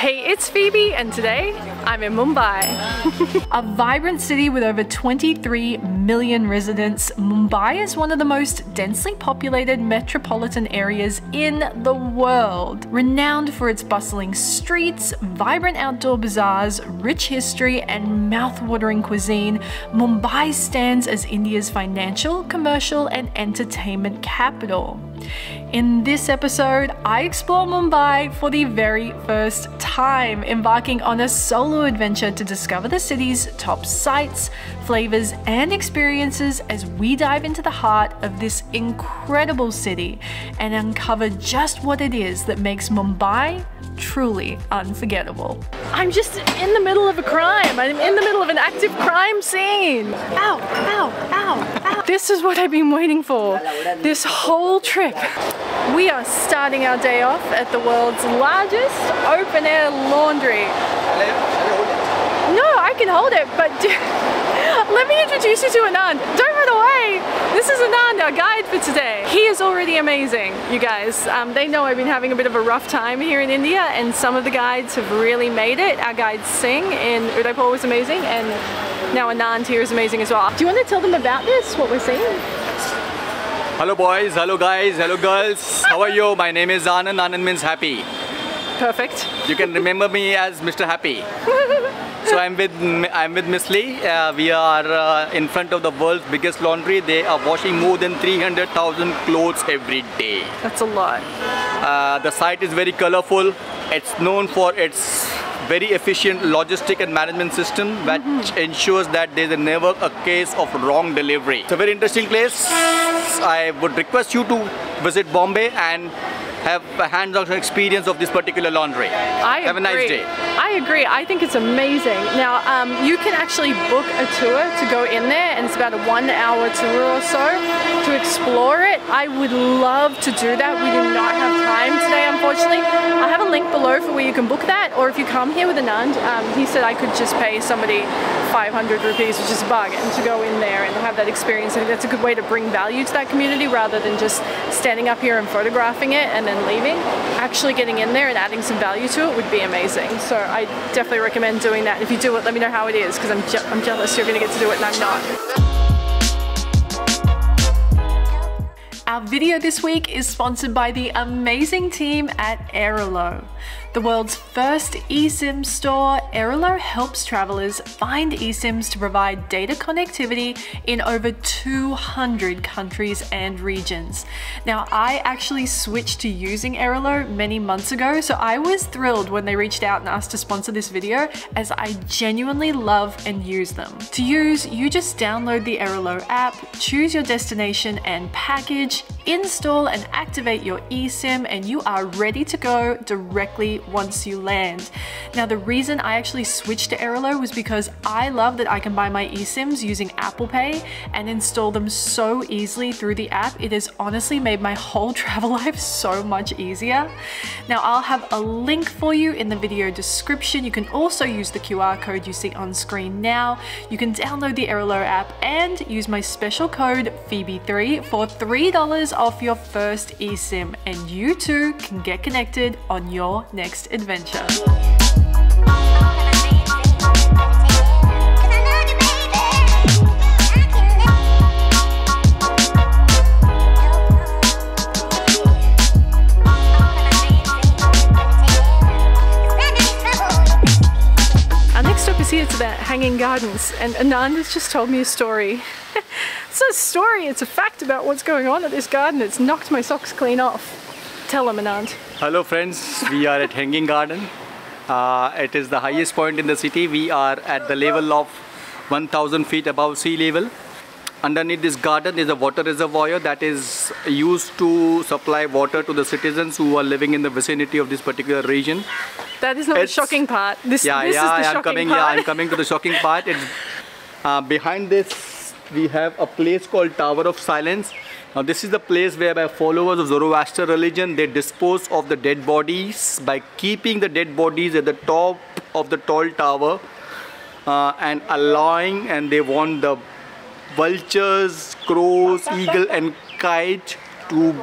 Hey, it's Phoebe, and today I'm in Mumbai. A vibrant city with over 23 million residents, Mumbai is one of the most densely populated metropolitan areas in the world. Renowned for its bustling streets, vibrant outdoor bazaars, rich history, and mouth-watering cuisine, Mumbai stands as India's financial, commercial, and entertainment capital. In this episode, I explore Mumbai for the very first time, embarking on a solo adventure to discover the city's top sights, flavors, and experiences as we dive into the heart of this incredible city and uncover just what it is that makes Mumbai truly unforgettable. I'm just in the middle of a crime. I'm in the middle of an active crime scene. Ow, ow, ow, ow. This is what I've been waiting for this whole trip. We are starting our day off at the world's largest open-air laundry. No, I can hold it, but let me introduce you to Anand. Don't run away. This is Anand, our guide for today. He is already amazing, you guys. They know I've been having a bit of a rough time here in India, and some of the guides have really made it. Our guide Singh in Udaipur was amazing, and now Anand here is amazing as well. Do you want to tell them about this, what we're seeing? Hello boys, hello guys, hello girls. How are you? My name is Anand. Anand means happy. Perfect. You can remember me as Mr. Happy. So I'm with Miss Lee. We are in front of the world's biggest laundry. They are washing more than 300,000 clothes every day. That's a lot. The site is very colorful. It's known for its very efficient logistic and management system, which ensures that there's never a case of wrong delivery. It's a very interesting place. I would request you to visit Bombay and have a hands-on experience of this particular laundry. Have a nice day. I agree. I think it's amazing. Now, you can actually book a tour to go in there, and it's about a 1-hour tour or so to explore it. I would love to do that. We do not have time today, unfortunately. I have a link below for where you can book that, or if you come here with Anand, he said I could just pay somebody 500 rupees, which is a bargain, to go in there and have that experience. I think that's a good way to bring value to that community rather than just standing up here and photographing it and then leaving. Actually getting in there and adding some value to it would be amazing. So I definitely recommend doing that. If you do it, let me know how it is, because I'm jealous you're going to get to do it and I'm not. Our video this week is sponsored by the amazing team at Aerolo. The world's first eSIM store, Aerolo helps travelers find eSIMs to provide data connectivity in over 200 countries and regions. Now, I actually switched to using Aerolo many months ago, so I was thrilled when they reached out and asked to sponsor this video, as I genuinely love and use them. To use, you just download the Aerolo app, choose your destination and package, install and activate your eSIM, and you are ready to go directly once you land. Now, the reason I actually switched to Aerolo was because I love that I can buy my eSIMs using Apple Pay and install them so easily through the app. It has honestly made my whole travel life so much easier. Now, I'll have a link for you in the video description. You can also use the QR code you see on screen now. You can download the Aerolo app and use my special code Phoebe3 for $3 off your first eSIM, and you too can get connected on your next adventure. Our next stop is here to the Hanging Gardens, and Anand has just told me a story. It's not a story, it's a fact about what's going on at this garden. It's knocked my socks clean off. Tell him, Anand. Hello friends, we are at Hanging Garden. It is the highest point in the city. We are at the level of 1,000 feet above sea level. Underneath this garden is a water reservoir that is used to supply water to the citizens who are living in the vicinity of this particular region. That is not the shocking part. This is the shocking part. I'm coming to the shocking part. It's behind this we have a place called Tower of Silence. Now this is the place where by followers of Zoroaster religion, they dispose of the dead bodies by keeping the dead bodies at the top of the tall tower and they want the vultures, crows, eagle and kite to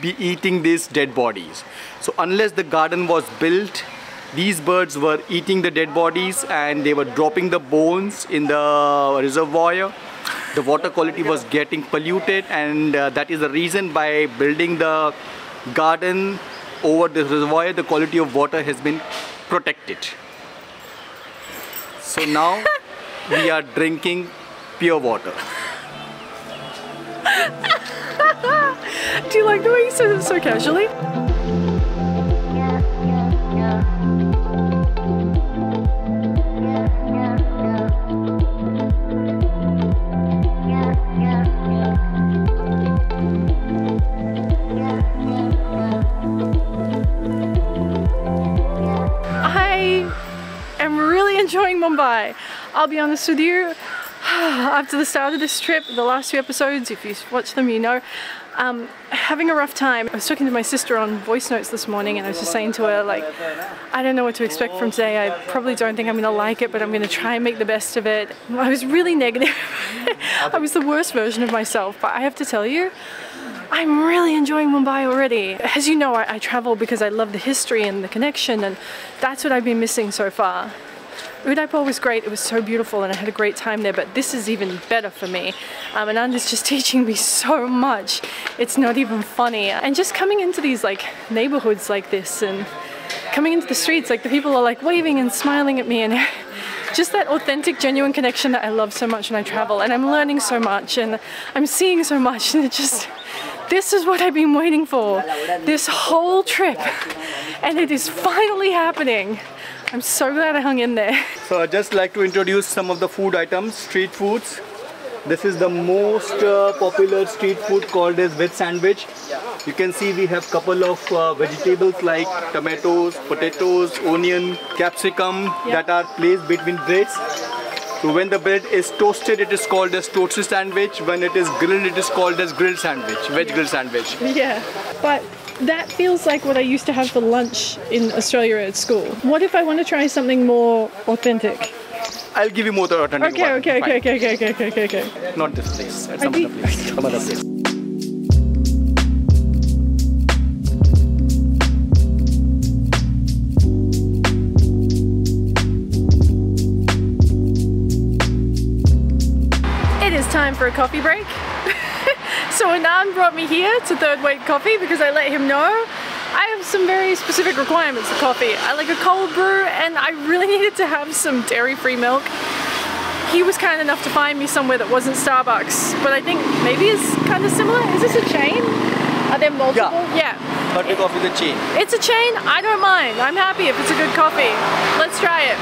be eating these dead bodies. So unless the garden was built these birds were eating the dead bodies and they were dropping the bones in the reservoir. The water quality was getting polluted, and that is the reason by building the garden over the reservoir, the quality of water has been protected. So now we are drinking pure water. Do you like the way you said it so casually? I'm really enjoying Mumbai. I'll be honest with you, after the start of this trip, the last few episodes, if you watch them, you know, having a rough time. I was talking to my sister on voice notes this morning, and I was just saying to her, like, I don't know what to expect from today. I probably don't think I'm gonna like it, but I'm gonna try and make the best of it. I was really negative. I was the worst version of myself, but I have to tell you, I'm really enjoying Mumbai already. As you know, I travel because I love the history and the connection, and that's what I've been missing so far. Udaipur was great, it was so beautiful and I had a great time there, but this is even better for me. And Anand's just teaching me so much. It's not even funny. And just coming into these like neighborhoods like this and coming into the streets, like the people are like waving and smiling at me, and just that authentic, genuine connection that I love so much when I travel. And I'm learning so much and I'm seeing so much, and it just, this is what I've been waiting for this whole trip, and it is finally happening. I'm so glad I hung in there. So I'd just like to introduce some of the food items, street foods. This is the most popular street food called as veg sandwich. You can see we have couple of vegetables like tomatoes, potatoes, onion, capsicum that are placed between breads. So when the bread is toasted, it is called as toasted sandwich. When it is grilled, it is called as grilled sandwich, veg grilled sandwich. Yeah, but that feels like what I used to have for lunch in Australia at school. What if I want to try something more authentic? I'll give you more authentic. Okay. Not this place, at some other place. Some other place. It is time for a coffee break. So Anand brought me here to Third Wait Coffee because I let him know I have some very specific requirements of coffee. I like a cold brew, and I really needed to have some dairy-free milk. He was kind enough to find me somewhere that wasn't Starbucks, but I think maybe it's kind of similar. Is this a chain? Are there multiple? Yeah. Third Wait Coffee is a chain. It's a chain? I don't mind. I'm happy if it's a good coffee. Let's try it.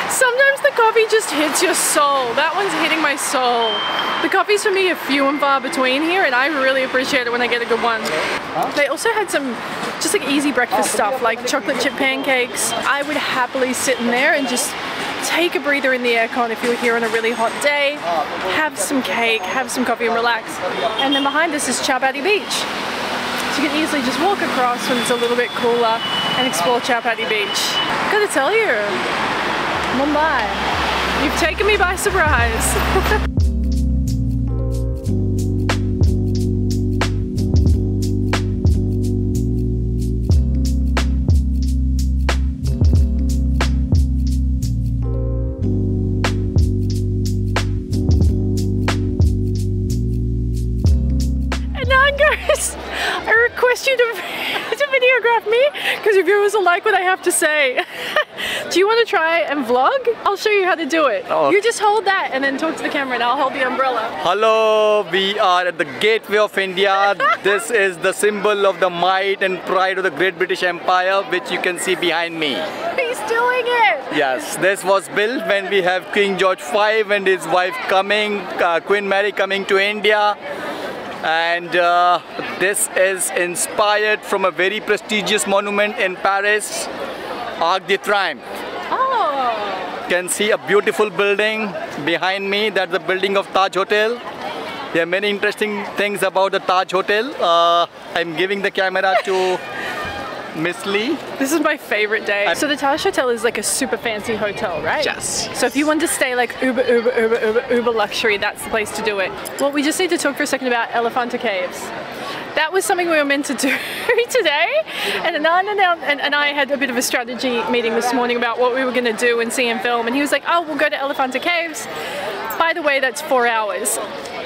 Sometimes the coffee just hits your soul. That one's hitting my soul. The coffees for me are few and far between here, and I really appreciate it when I get a good one. They also had some just like easy breakfast stuff, like chocolate chip pancakes. I would happily sit in there and just take a breather in the aircon if you're here on a really hot day, have some cake, have some coffee and relax. And then behind us is Chowpatty Beach. So you can easily just walk across when it's a little bit cooler and explore Chowpatty Beach. Gotta tell you, Mumbai, you've taken me by surprise. And now, guys, I request you to videograph me because your viewers will like what I have to say. Do you want to try and vlog? I'll show you how to do it. Oh. You just hold that and then talk to the camera, and I'll hold the umbrella. Hello, we are at the gateway of India. This is the symbol of the might and pride of the Great British Empire, which you can see behind me. He's doing it! Yes, this was built when we have King George V and his wife coming, Queen Mary coming to India. And this is inspired from a very prestigious monument in Paris, Arc de Triomphe. Oh! You can see a beautiful building behind me. That's the building of Taj Hotel. There are many interesting things about the Taj Hotel. I'm giving the camera to Miss Lee. This is my favorite day. So the Taj Hotel is like a super fancy hotel, right? Yes. So if you want to stay like uber luxury, that's the place to do it. Well, we just need to talk for a second about Elephanta caves. That that was something we were meant to do today. And Anand and I had a bit of a strategy meeting this morning about what we were going to do and see and film. And he was like, oh, we'll go to Elephanta Caves. By the way, that's 4 hours.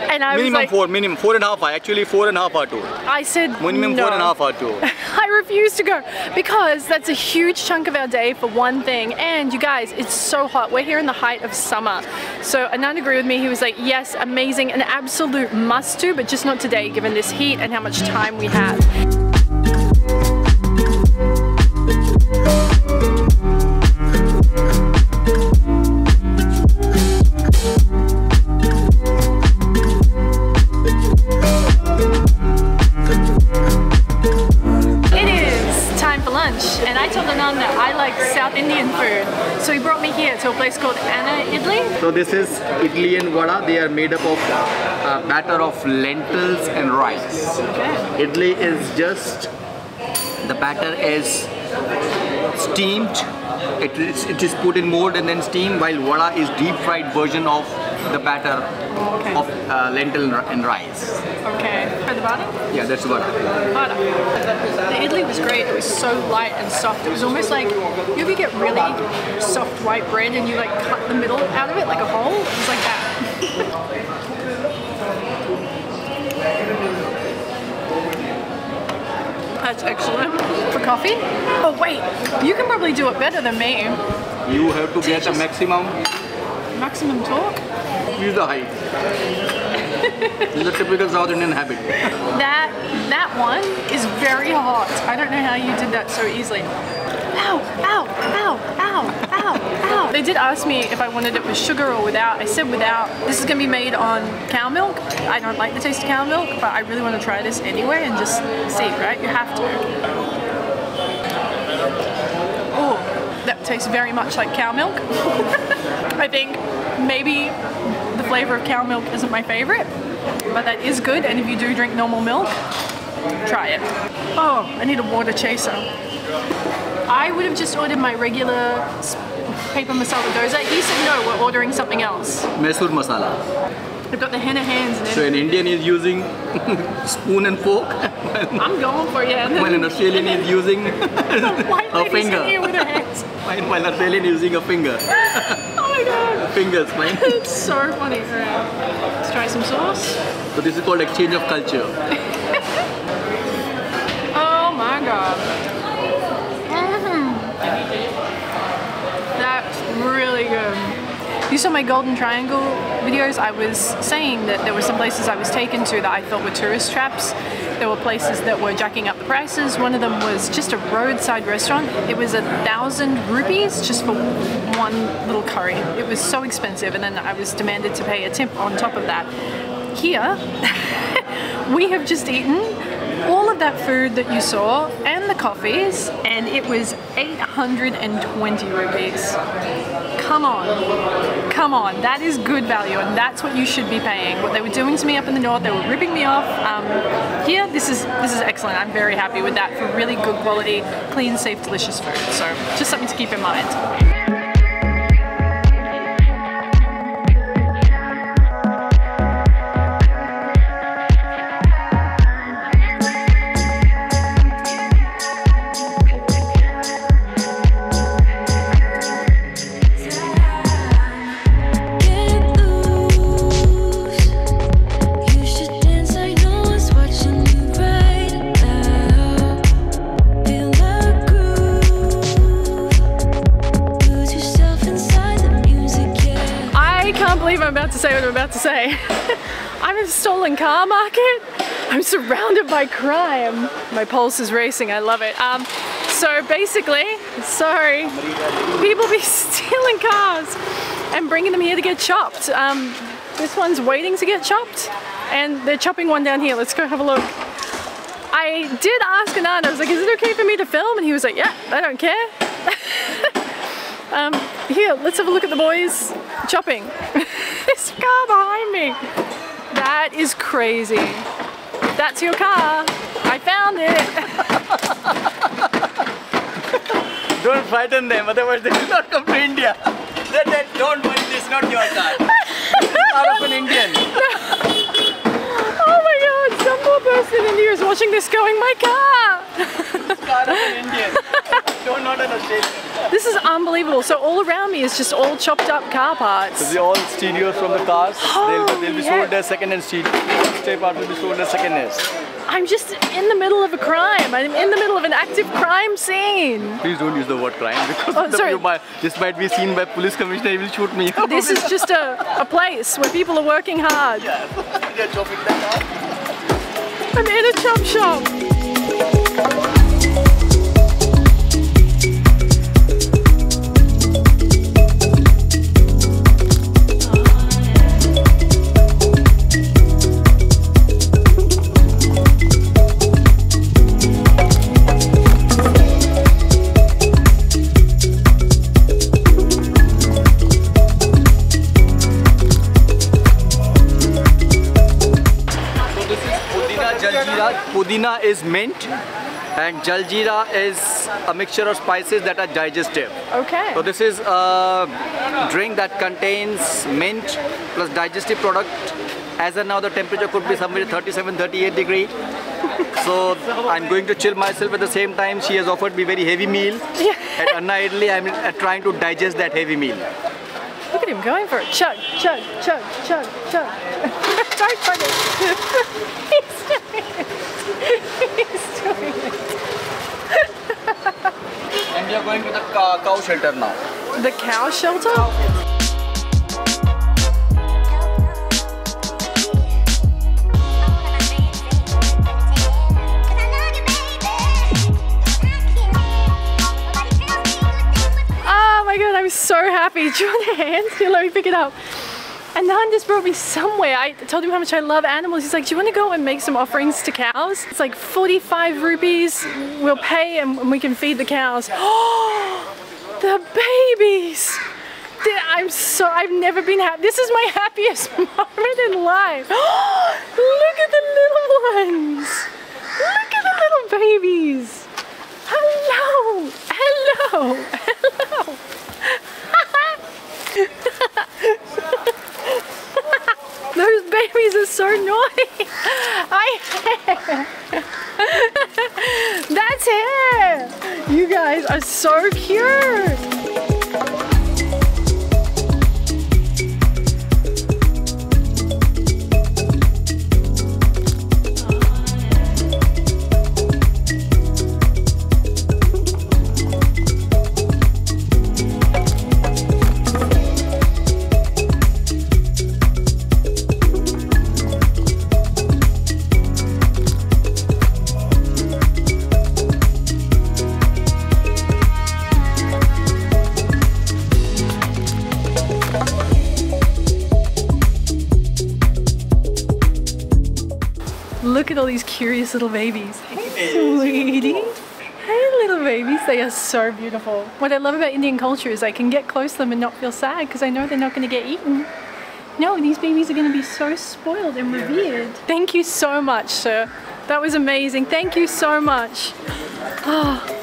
And I minimum was like, minimum 4.5 hours, actually 4.5 hour tour. I said Minimum no. 4.5 hour tour. I refuse to go because that's a huge chunk of our day for one thing. And you guys, it's so hot. We're here in the height of summer. So Anand agreed with me. He was like, yes, amazing, an absolute must do, but just not today given this heat and how much time we have. And I told Anand that I like South Indian food, so he brought me here to a place called Idley. So this is idli and vada. They are made up of batter of lentils and rice. Okay. Idli is just, the batter is steamed. It is put in mold and then steamed, while vada is deep fried version of the batter of lentil and rice. Okay. For the vada? Yeah, that's vada. Vada. The idli was great. It was so light and soft. It was almost like, you ever get really soft white bread and you like cut the middle out of it like a hole? It was like that. That's excellent. For coffee? Oh wait, you can probably do it better than me. You have to get a maximum torque? Use the height. This is a typical South Indian habit. That one is very hot. I don't know how you did that so easily. Ow, ow, ow, ow, ow, ow. They did ask me if I wanted it with sugar or without. I said without. This is going to be made on cow milk. I don't like the taste of cow milk, but I really want to try this anyway and just see, right? You have to. Oh, that tastes very much like cow milk. I think maybe the flavor of cow milk isn't my favorite, but that is good, and if you do drink normal milk, try it. Oh, I need a water chaser. I would have just ordered my regular paper masala dosa. He said no, we're ordering something else. Mysore masala. They've got the henna hands in it. So an Indian is using spoon and fork. I'm going for it. While an Australian is using a finger. Here with her hands. While an Australian is using a finger. Oh my god. Fingers, fine. It's so funny. Alright, let's try some sauce. So this is called exchange of culture. Oh my god. That's really good. You saw my Golden Triangle videos. I was saying that there were some places I was taken to that I thought were tourist traps. There were places that were jacking up the prices. One of them was just a roadside restaurant. It was 1,000 rupees just for one little curry. It was so expensive, and then I was demanded to pay a tip on top of that. Here, we have just eaten all of that food that you saw and the coffees, and it was 820 rupees. Come on, come on, that is good value, and that's what you should be paying. What they were doing to me up in the north, they were ripping me off. Here, this is excellent. I'm very happy with that for really good quality, clean, safe, delicious food. So just something to keep in mind. I'm about to say what I'm about to say. I'm in a stolen car market. I'm surrounded by crime. My pulse is racing, I love it. So basically, sorry, people be stealing cars and bringing them here to get chopped. This one's waiting to get chopped, and they're chopping one down here. Let's go have a look. I did ask Anand, I was like, is it okay for me to film? And he was like, yeah, I don't care. Here, let's have a look at the boys chopping. This car behind me. That is crazy. That's your car. I found it. Don't frighten them, otherwise they will not come to India. Don't worry, this is not your car. This is car of an Indian. Oh my god, poor person in India is watching this going, my car! This car is an Indian. No, not an Australian. This is unbelievable. So all around me is just all chopped up car parts. So these are all stereos from the cars. They'll be yeah. sold as second-hand stereo. Stay part will be sold as second-hand. I'm just in the middle of a crime. I'm in the middle of an active crime scene. Please don't use the word crime because this might be seen by police commissioner. He will shoot me. This is just a place where people are working hard. Yeah, they're chopping that up. I'm in a chop shop. Pudina is mint and jaljeera is a mixture of spices that are digestive. Okay. So this is a drink that contains mint plus digestive product. As of now the temperature could be somewhere 37-38 degrees. So I'm going to chill myself at the same time. She has offered me very heavy meal. Yeah. At Idley I'm trying to digest that heavy meal. Look at him going for it. Chug, chug, chug, chug, chug. Don't chug it. He's doing it. He's doing it. And we are going to the cow shelter now. The cow shelter? Oh my god, I'm so happy. Do you want a hand? Here, let me pick it up. Anand just brought me somewhere. I told him how much I love animals. He's like, do you want to go and make some offerings to cows? It's like 45 rupees. We'll pay and we can feed the cows. Oh, the babies. I've never been happy. This is my happiest moment in life. Look at the little ones. Look at the little babies. Hello. Hello. Hello. Those babies are so naughty. That's hair. You guys are so cute. Look at all these curious little babies. Hey, sweetie. Hey, little babies. They are so beautiful. What I love about Indian culture is I can get close to them and not feel sad because I know they're not going to get eaten. No, these babies are going to be so spoiled and revered. Thank you so much, sir. That was amazing. Thank you so much. Oh.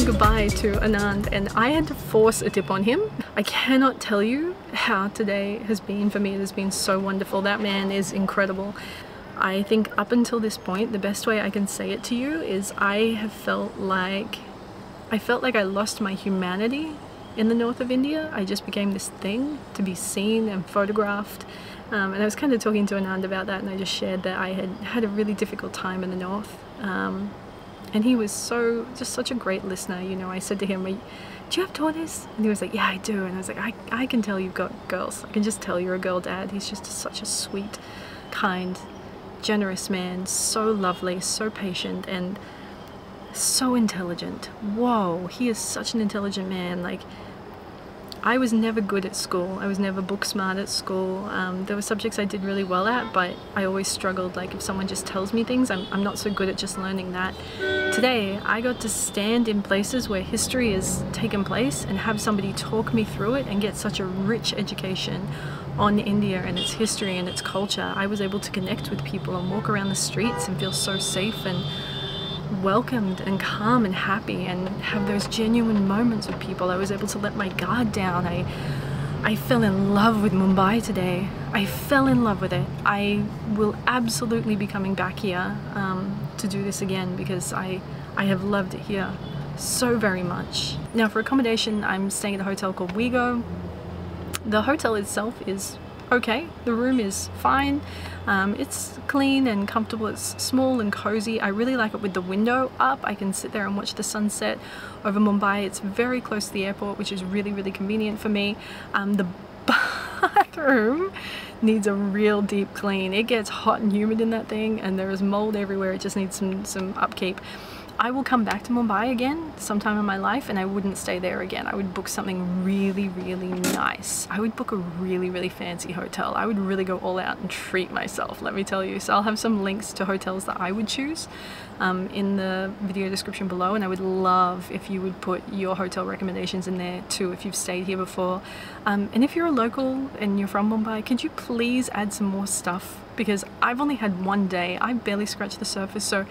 Goodbye to Anand and I had to force a tip on him. I cannot tell you how today has been for me. It has been so wonderful. That man is incredible. I think up until this point, the best way I can say it to you is I felt like I lost my humanity in the north of India. I just became this thing to be seen and photographed. And I was kind of talking to Anand about that, and I just shared that I had had a really difficult time in the north And he was just such a great listener. You know, I said to him, do you have daughters? And he was like, yeah, I do. And I was like, I can tell you've got girls. I can just tell you're a girl dad. He's just such a sweet, kind, generous man. So lovely, so patient, and so intelligent. Whoa, he is such an intelligent man. Like, I was never good at school. I was never book smart at school. There were subjects I did really well at, but I always struggled. Like, if someone just tells me things, I'm not so good at just learning that. Today, I got to stand in places where history has taken place and have somebody talk me through it and get such a rich education on India and its history and its culture. I was able to connect with people and walk around the streets and feel so safe and welcomed and calm and happy and have those genuine moments with people. I was able to let my guard down. I fell in love with Mumbai today. I fell in love with it. I will absolutely be coming back here to do this again because I have loved it here so very much. Now for accommodation, I'm staying at a hotel called Wigo. The hotel itself is okay. The room is fine. It's clean and comfortable. It's small and cozy. I really like it with the window up. I can sit there and watch the sunset over Mumbai. It's very close to the airport, which is really, really convenient for me. The bathroom needs a real deep clean. It gets hot and humid in that thing, and there is mold everywhere. It just needs some upkeep. I will come back to Mumbai again sometime in my life, and I wouldn't stay there again. I would book something really, really nice. I would book a really, really fancy hotel. I would really go all out and treat myself, let me tell you. So I'll have some links to hotels that I would choose in the video description below, and I would love if you would put your hotel recommendations in there too if you've stayed here before. And if you're a local and you're from Mumbai, could you please add some more stuff? Because I've only had one day. I barely scratched the surface, so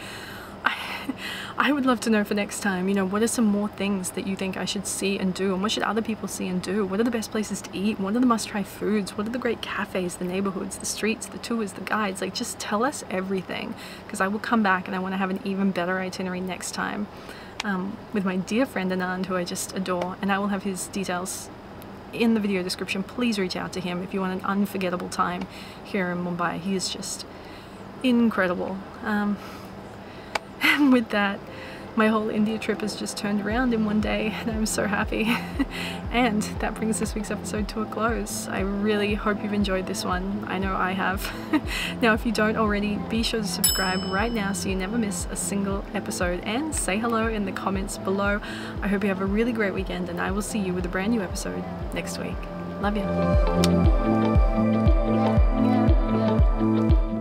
I would love to know for next time, you know, what are some more things that you think I should see and do, and what should other people see and do? What are the best places to eat? What are the must-try foods? What are the great cafes, the neighborhoods, the streets, the tours, the guides? Like, just tell us everything, because I will come back and I want to have an even better itinerary next time with my dear friend Anand, who I just adore, and I will have his details in the video description. Please reach out to him if you want an unforgettable time here in Mumbai. He is just incredible. And with that, my whole India trip has just turned around in one day, and I'm so happy. And that brings this week's episode to a close. I really hope you've enjoyed this one. I know I have. Now, if you don't already, be sure to subscribe right now so you never miss a single episode, and say hello in the comments below. I hope you have a really great weekend, and I will see you with a brand new episode next week. Love you.